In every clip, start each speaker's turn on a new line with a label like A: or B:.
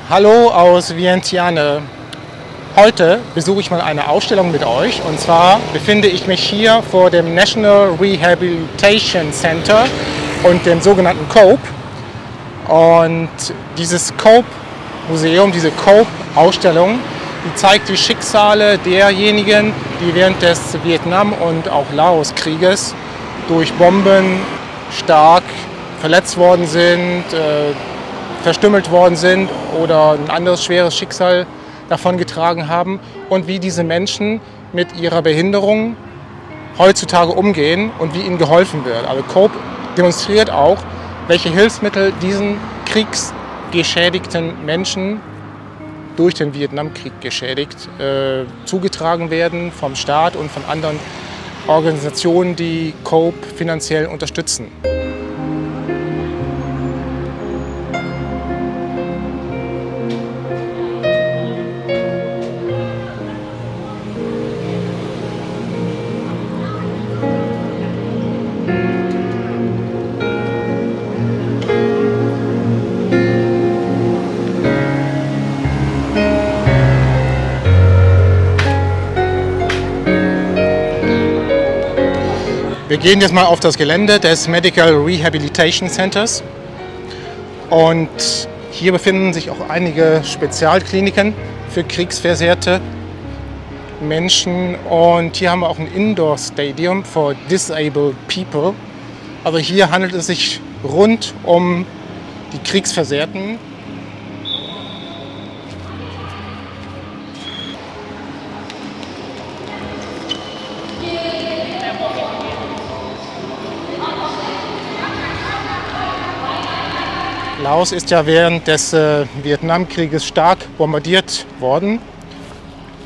A: Hallo aus Vientiane. Heute besuche ich mal eine Ausstellung mit euch, und zwar befinde ich mich hier vor dem National Rehabilitation Center und dem sogenannten COPE. Und dieses COPE-Museum, diese COPE-Ausstellung, die zeigt die Schicksale derjenigen, die während des Vietnam- und auch Laos-Krieges durch Bomben stark verletzt worden sind, verstümmelt worden sind oder ein anderes schweres Schicksal davongetragen haben und wie diese Menschen mit ihrer Behinderung heutzutage umgehen und wie ihnen geholfen wird. Also COPE demonstriert auch, welche Hilfsmittel diesen kriegsgeschädigten Menschen, durch den Vietnamkrieg geschädigt, zugetragen werden vom Staat und von anderen Organisationen, die COPE finanziell unterstützen. Wir gehen jetzt mal auf das Gelände des Medical Rehabilitation Centers, und hier befinden sich auch einige Spezialkliniken für kriegsversehrte Menschen, und hier haben wir auch ein Indoor Stadium for Disabled People. Also hier handelt es sich rund um die Kriegsversehrten. Laos ist ja während des Vietnamkrieges stark bombardiert worden,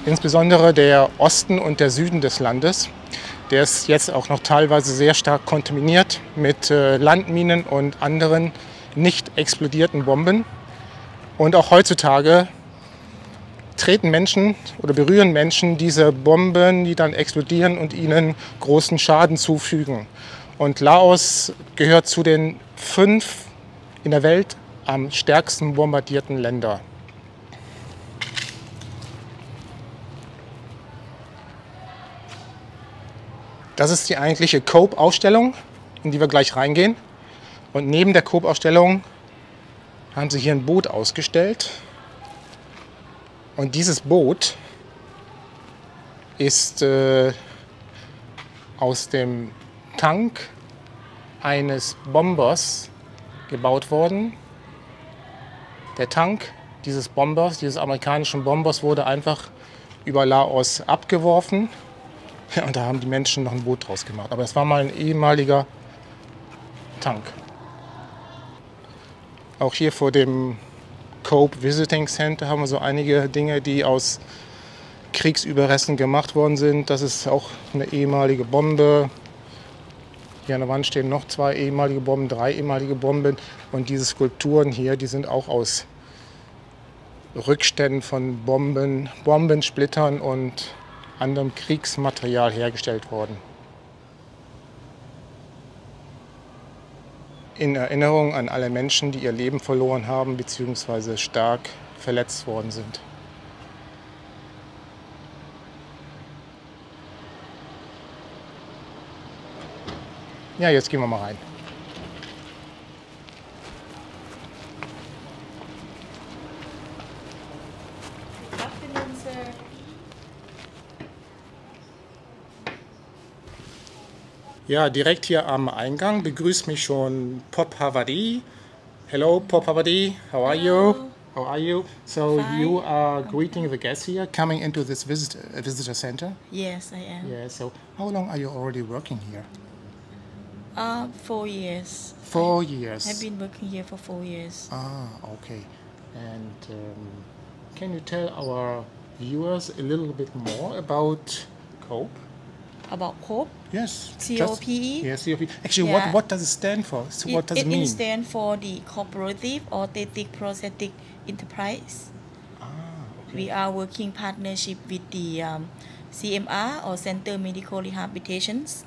A: insbesondere der Osten und der Süden des Landes. Der ist jetzt auch noch teilweise sehr stark kontaminiert mit Landminen und anderen nicht explodierten Bomben. Und auch heutzutage treten Menschen oder berühren Menschen diese Bomben, die dann explodieren und ihnen großen Schaden zufügen. Und Laos gehört zu den 5 in der Welt am stärksten bombardierten Länder. Das ist die eigentliche COPE-Ausstellung, in die wir gleich reingehen. Und neben der COPE-Ausstellung haben sie hier ein Boot ausgestellt. Und dieses Boot ist aus dem Tank eines Bombers gebaut worden. Der Tank dieses Bombers, dieses amerikanischen Bombers, wurde einfach über Laos abgeworfen. Ja, und da haben die Menschen noch ein Boot draus gemacht. Aber es war mal ein ehemaliger Tank. Auch hier vor dem COPE Visiting Center haben wir so einige Dinge, die aus Kriegsüberresten gemacht worden sind. Das ist auch eine ehemalige Bombe. Hier an der Wand stehen noch 2 ehemalige Bomben, 3 ehemalige Bomben. Und diese Skulpturen hier, die sind auch aus Rückständen von Bomben, Bombensplittern und anderem Kriegsmaterial hergestellt worden. In Erinnerung an alle Menschen, die ihr Leben verloren haben bzw. stark verletzt worden sind. Ja, jetzt gehen wir mal rein. Ja, direkt hier am Eingang begrüßt mich schon Pop Havadi. Hello, Pop Havadi. How are you? How are you? So
B: Fine.
A: you are greeting the guests here, coming into this visitor center.
B: Yes, I am.
A: Yeah. So how long are you already working here?
B: 4 years.
A: 4 years.
B: I've been working here for 4 years.
A: Ah, okay. And can you tell our viewers a little bit more about COPE?
B: About COPE?
A: Yes.
B: COPE?
A: Yes, COPE. Actually,
B: Yeah.
A: what does it stand for? So what does it mean?
B: It stands for the Cooperative Orthotic Prosthetic Enterprise.
A: Ah, okay.
B: We are working partnership with the CMR or Center Medical Rehabilitations.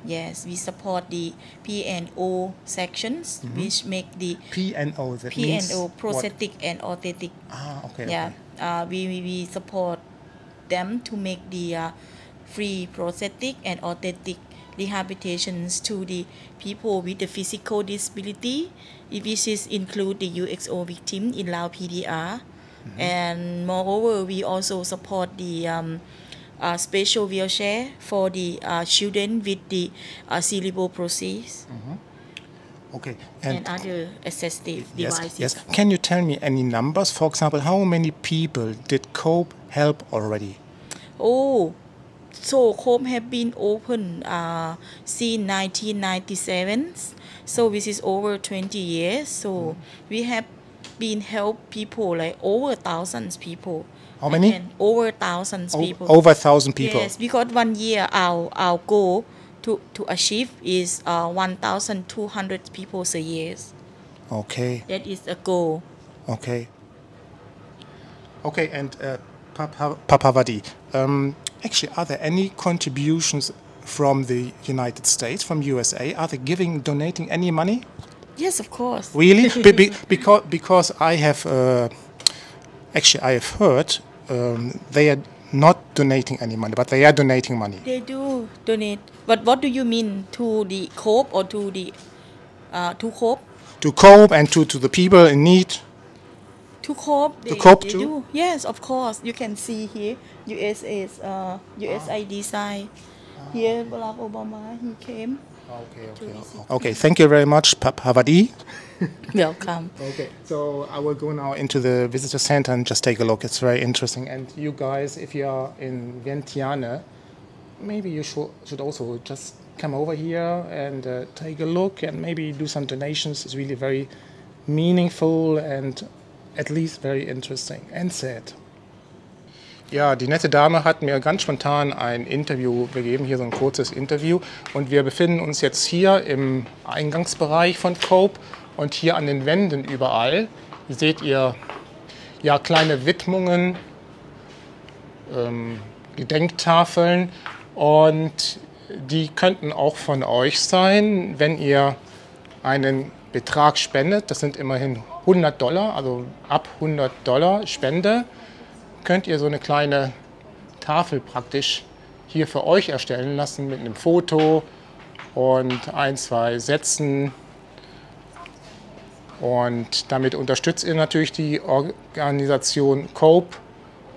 B: Yes, we support the P&O sections, which make the
A: P&O, that means
B: P&O,
A: what?
B: prosthetic and orthotic.
A: Ah, okay.
B: Yeah,
A: Okay.
B: we support them to make the free prosthetic and orthotic rehabilitations to the people with the physical disability. This is include the UXO victim in Laos PDR. And moreover, we also support the special wheelchair for the children with the cerebral palsy
A: Okay.
B: and other assistive devices.
A: Yes. Can you tell me any numbers? For example, how many people did COPE help already?
B: Oh, so COPE have been open since 1997. So this is over 20 years. So we have been help people like over thousands people.
A: How many?
B: Over thousands people.
A: Over 1,000 people.
B: Yes, because 1 year our goal to achieve is 1,200 people a year.
A: Okay.
B: That is a goal.
A: Okay. Okay, and Papavadi, actually, are there any contributions from the United States, from USA? Are they donating any money?
B: Yes, of course.
A: Really? Because I have heard they are not donating any money, but they are donating money.
B: They do donate. But what do you mean, to the COPE or to the to COPE?
A: To COPE and to the people in need.
B: To COPE, they
A: too?
B: do. Yes, of course. You can see here USA's USAID sign. Here Barack Obama, he came.
A: Okay, thank you very much, Papavadi.
B: Welcome.
A: Okay, so I will go now into the visitor center and just take a look. It's very interesting. And you guys, if you are in Vientiane, maybe you should also just come over here and take a look and maybe do some donations. It's really very meaningful and at least very interesting and sad. Ja, die nette Dame hat mir ganz spontan ein Interview gegeben, hier so ein kurzes Interview. Und wir befinden uns jetzt hier im Eingangsbereich von COPE und hier an den Wänden überall seht ihr ja kleine Widmungen, Gedenktafeln, und die könnten auch von euch sein, wenn ihr einen Betrag spendet. Das sind immerhin $100, also ab $100 Spende. Könnt ihr so eine kleine Tafel praktisch hier für euch erstellen lassen mit einem Foto und 1, 2 Sätzen. Und damit unterstützt ihr natürlich die Organisation COPE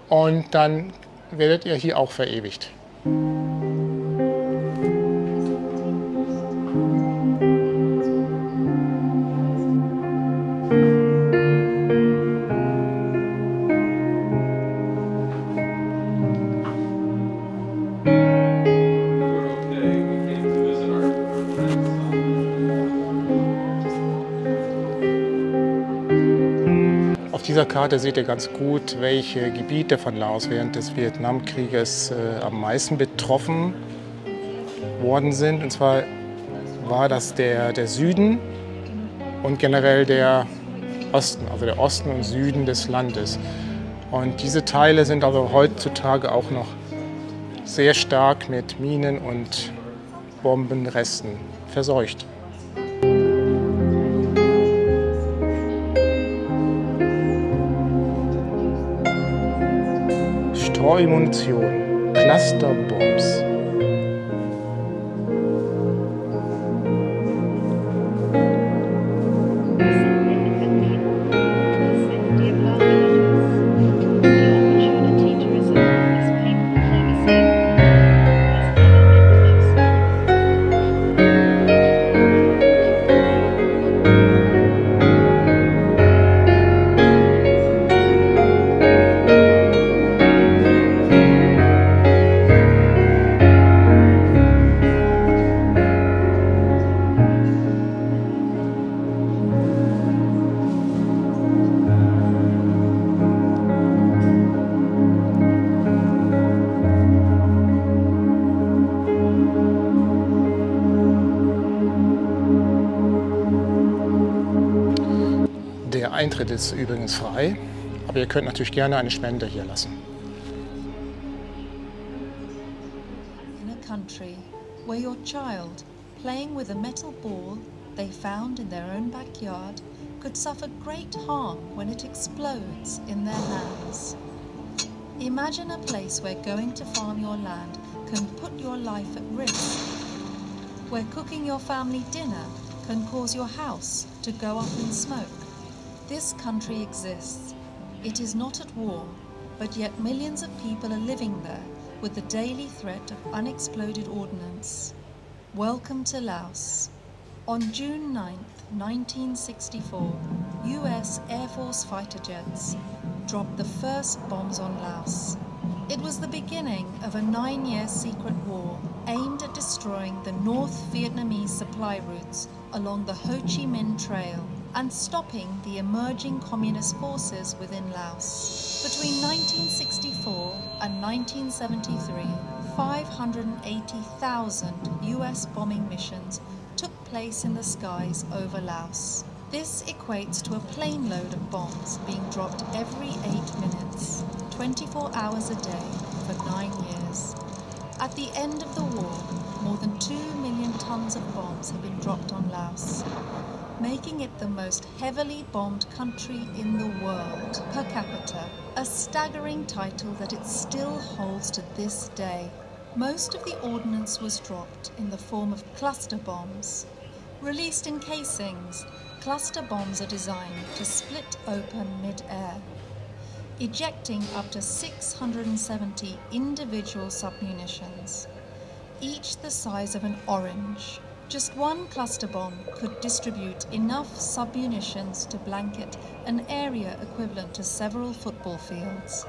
A: und dann werdet ihr hier auch verewigt. Auf dieser Karte seht ihr ganz gut, welche Gebiete von Laos während des Vietnamkrieges am meisten betroffen worden sind. Und zwar war das der Süden und generell der Osten, also der Osten und Süden des Landes. Und diese Teile sind also heutzutage auch noch sehr stark mit Minen und Bombenresten verseucht. Streumunition, Clusterbombs. Der Eintritt ist übrigens frei, aber ihr könnt natürlich gerne eine Spende hier lassen.
B: In a country
C: where your child, playing with a metal ball they found in their own backyard, could suffer great harm when it explodes in their hands. Imagine a place where going to farm your land can put your life at risk, where cooking your family dinner can cause your house to go up in smoke. This country exists. It is not at war, but yet millions of people are living there with the daily threat of unexploded ordnance. Welcome to Laos. On June 9, 1964, US Air Force fighter jets dropped the first bombs on Laos. It was the beginning of a 9-year secret war aimed at destroying the North Vietnamese supply routes along the Ho Chi Minh Trail and stopping the emerging communist forces within Laos. Between 1964 and 1973, 580,000 US bombing missions took place in the skies over Laos. This equates to a plane load of bombs being dropped every 8 minutes, 24 hours a day for 9 years. At the end of the war, more than 2 million tons of bombs have been dropped on Laos, making it the most heavily bombed country in the world per capita, a staggering title that it still holds to this day. Most of the ordnance was dropped in the form of cluster bombs. Released in casings, cluster bombs are designed to split open mid-air, ejecting up to 670 individual submunitions, each the size of an orange. Just one cluster bomb could distribute enough submunitions to blanket an area equivalent to several football fields,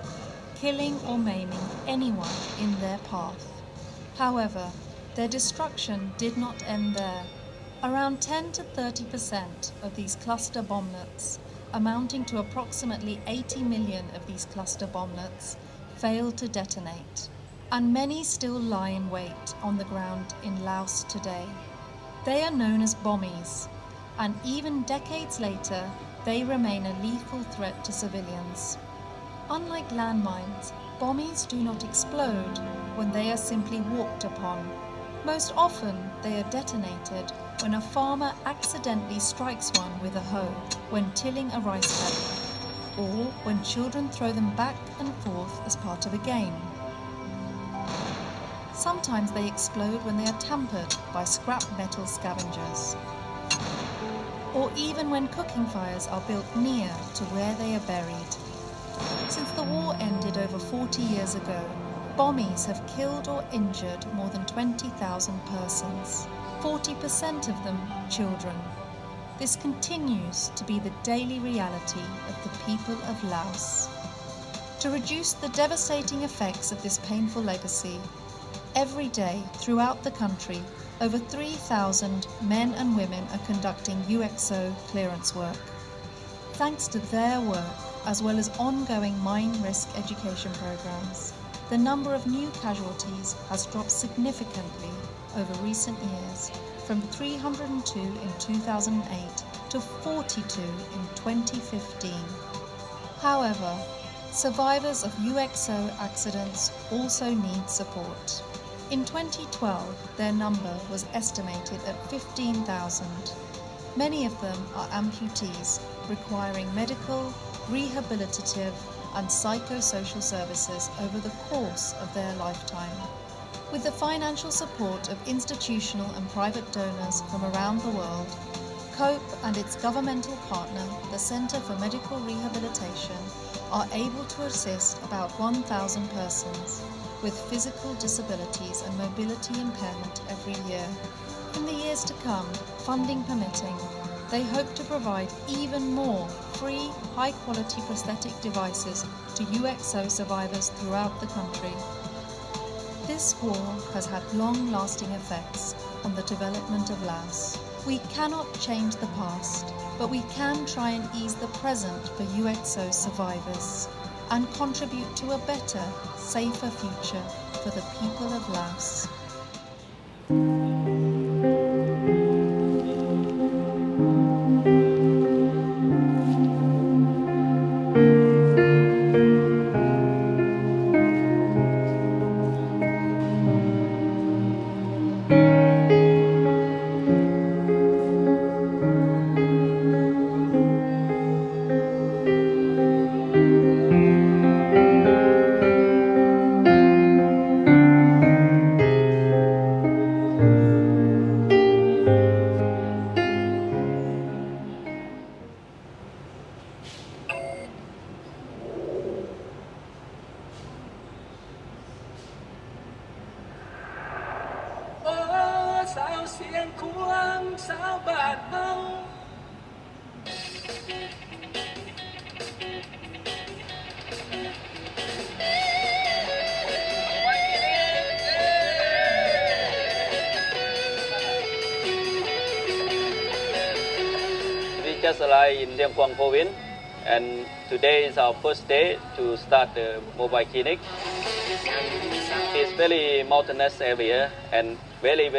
C: killing or maiming anyone in their path. However, their destruction did not end there. Around 10 to 30% of these cluster bomblets, amounting to approximately 80 million of these cluster bomblets, failed to detonate, and many still lie in wait on the ground in Laos today. They are known as Bombies, and even decades later, they remain a lethal threat to civilians. Unlike landmines, Bombies do not explode when they are simply walked upon. Most often, they are detonated when a farmer accidentally strikes one with a hoe when tilling a rice paddy, or when children throw them back and forth as part of a game. Sometimes they explode when they are tampered by scrap metal scavengers, or even when cooking fires are built near to where they are buried. Since the war ended over 40 years ago, Bombies have killed or injured more than 20,000 persons, 40% of them children. This continues to be the daily reality of the people of Laos. To reduce the devastating effects of this painful legacy, every day throughout the country, over 3,000 men and women are conducting UXO clearance work. Thanks to their work, as well as ongoing mine risk education programs, the number of new casualties has dropped significantly over recent years, from 302 in 2008 to 42 in 2015. However, survivors of UXO accidents also need support. In 2012, their number was estimated at 15,000. Many of them are amputees requiring medical, rehabilitative, and psychosocial services over the course of their lifetime. With the financial support of institutional and private donors from around the world, COPE and its governmental partner, the Centre for Medical Rehabilitation, are able to assist about 1,000 persons with physical disabilities and mobility impairment every year. In the years to come, funding permitting, they hope to provide even more free, high-quality prosthetic devices to UXO survivors throughout the country. This war has had long-lasting effects on the development of Laos. We cannot change the past, but we can try and ease the present for UXO survivors and contribute to a better, safer future for the people of Laos.
D: Just arrived in Vientiane province, and today is our first day to start the mobile clinic. It's very mountainous area and very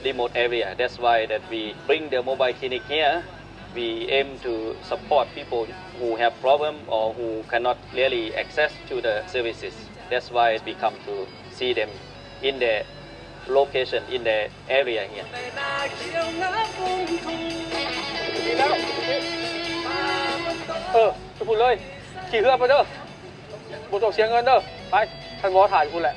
D: remote area. That's why that we bring the mobile clinic here. We aim to support people who have problem or who cannot really access to the services. That's why we come to see them in the location in the area here.
E: ไปพูดเลยขี่เรือไปเด้อบุตรเสียเงินเด้อไปท่านหมอถ่ายคุณแหละ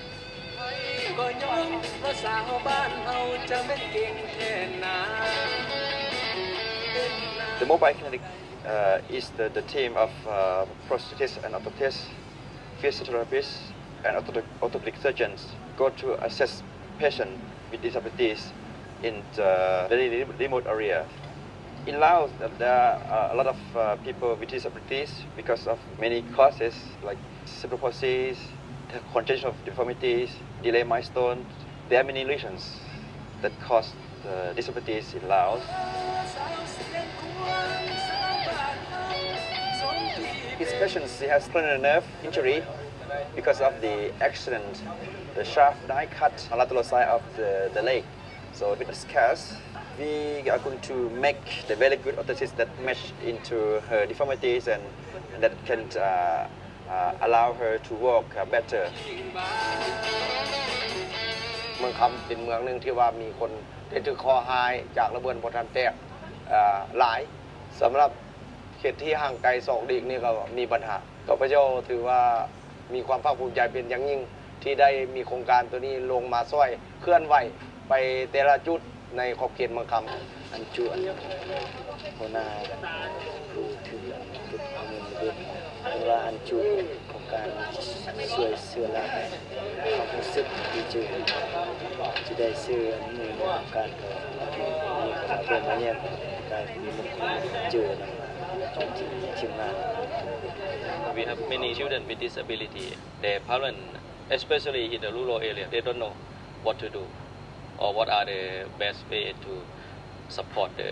F: The mobile clinic is the team of prosthetists and orthotists, physiotherapists, and orthopedic surgeons go to assess patients with disabilities in the very remote area. In Laos, there are a lot of people with disabilities because of many causes like cerebral palsy, congenital deformities, delay milestone. There are many reasons that cause disabilities in Laos. His patient has cranial nerve injury because of the accident, the sharp knife cut on the lateral side of the leg. So with this case, we are going to make the very good orthosis that match into her deformities and that can allow her to walk better.
E: เมืองคำเป็นเมืองหนึ่งที่ว่ามีคนได้ถือคอหายจากระเบิดพอทันแตกหลายสำหรับเขตที่ห่างไกล2 ลีกนี่ก็มีปัญหาข้าพเจ้าถือว่ามีความภาคภูมิใจเป็นอย่างยิ่งที่ได้มีโครงการตัวนี้ลงมาช่วยเคลื่อนไหวไปแต่ละจุดในขอบเขตเมืองคำอันจวนหัวหน้าผู้ถือจุดเงินเดือนเวลาอันจวนของการช่วยเสือละความรู้สึกดีใจจะได้เสือมือในการมีการเป็นมาเนี่ยการมีมุขเจอนะทีมงาน
D: We have many children with disability. Their parents, especially in the rural area, they don't know what to do or what are the best way to support the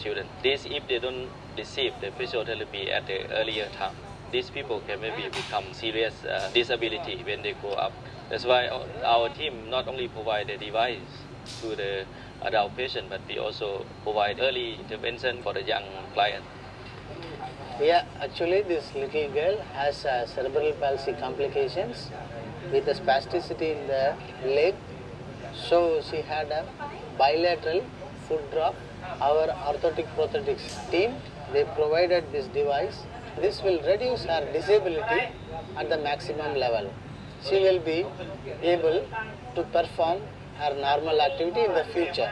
D: children. This, if they don't receive the physiotherapy at the earlier time, these people can maybe become serious disability when they grow up. That's why our team not only provide the device to the adult patient, but we also provide early intervention for the young client.
E: Yeah, actually this little girl has cerebral palsy complications with a spasticity in the leg. So she had a bilateral foot drop. Our orthotic prosthetics team, they provided this device. This will reduce her disability at the maximum level. She will be able to perform her normal activity in the future.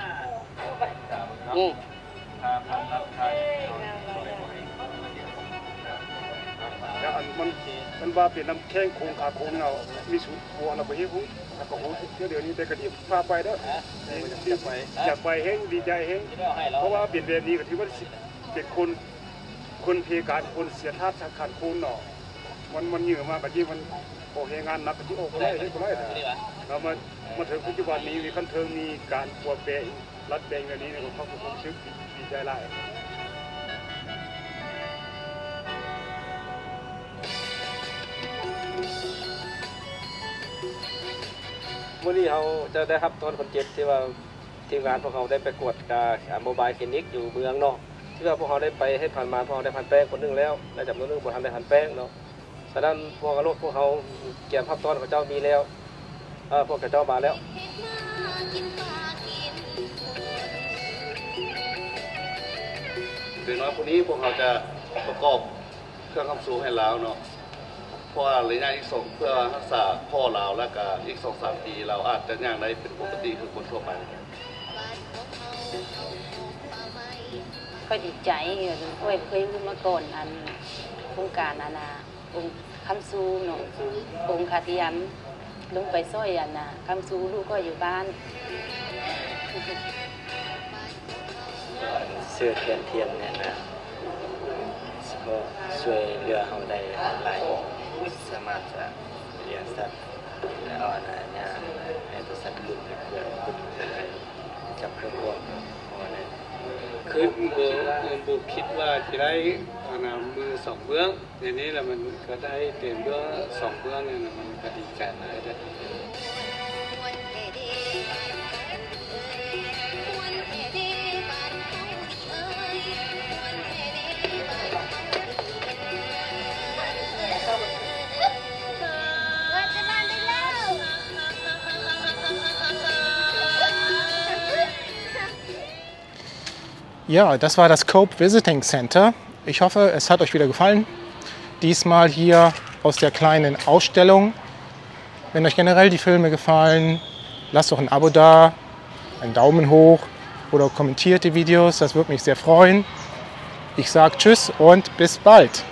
G: มันว่าเป็นน้ำแข้งโค้งขาโค้งเรามีสูตรหัวเราไปเฮ้ยหูแล้วก็หูเดี๋ยวนี้แต่กระดิ่งพาไปแล้วอยากไปเฮ้งดีใจเฮ้งเพราะว่าเปลี่ยนแบบนี้ก็ถือว่าเป็นคนเพการคนเสียท่าสังขารโค้งเนาะมันเหนื่อยมากกะที่มันโอเคงานนักกะที่โอ้ก็ได้เฮ้ยก็ได้แล้วมาถึงปัจจุบันนี้มีขั้นเทิงมีการปวดแปลงรัดแปลงแบบนี้เนี่ยเขาคงชื่นดีใจไล่
E: เมื่อนี้เขาจะได้รับตอนคนเจ็บที่ว่าทีมงานพวกเขาได้ไปกวดการโมบายคลินิกอยู่เมืองเนาะที่ว่าพวกเขาได้ไปให้ผ่านมาพวกเขาได้ผ่านแป้งคนนึงแล้วได้จับตัวนึงพวกเขาได้ผ่านแป้งเนาะฉะนั้นพวกลูกพวกเขาเกี่ยมพับตอนของเจ้ามีแล้วพวกเจ้ามาแล้ว
H: ถึงน้อยคนนี้พวกเขาจะประกอบเครื่องคำสูงให้แล้วเนาะเพราะระยะอีก2เพื่อรักษาข้อเราแล้วก็อีก 2-3 ปีเราอาจจะย่างได้เป็นปกติคือคนทั่วไป
I: ก็ดีใจเคยรู้มาก่อนอันโครงการอันน่ะองค์คำซูเนาะองค์คาเทียมลงไปซ้อยอันน่ะคำซูลูกก็อยู่บ้าน
J: เสื้อแขนเทียมเนี่ยนะก็ช่วยเหลือเขาได้หลายสามารถจะเลี้ยงสัตว์และเอาอาหารให้ตัวสัตว์หลุดไปเพื่อจับเครื่องพวก
K: คือบุคิดว่าจะได้มือสองเบื้องอย่างนี้แล้วมันก็ได้เต็มเบื้องสองเบื้องเนี่ยมันก็ดีกันเลยได้
A: Ja, das war das Cope Visiting Center. Ich hoffe, es hat euch wieder gefallen. Diesmal hier aus der kleinen Ausstellung. Wenn euch generell die Filme gefallen, lasst doch ein Abo da, einen Daumen hoch oder kommentiert die Videos. Das würde mich sehr freuen. Ich sage Tschüss und bis bald.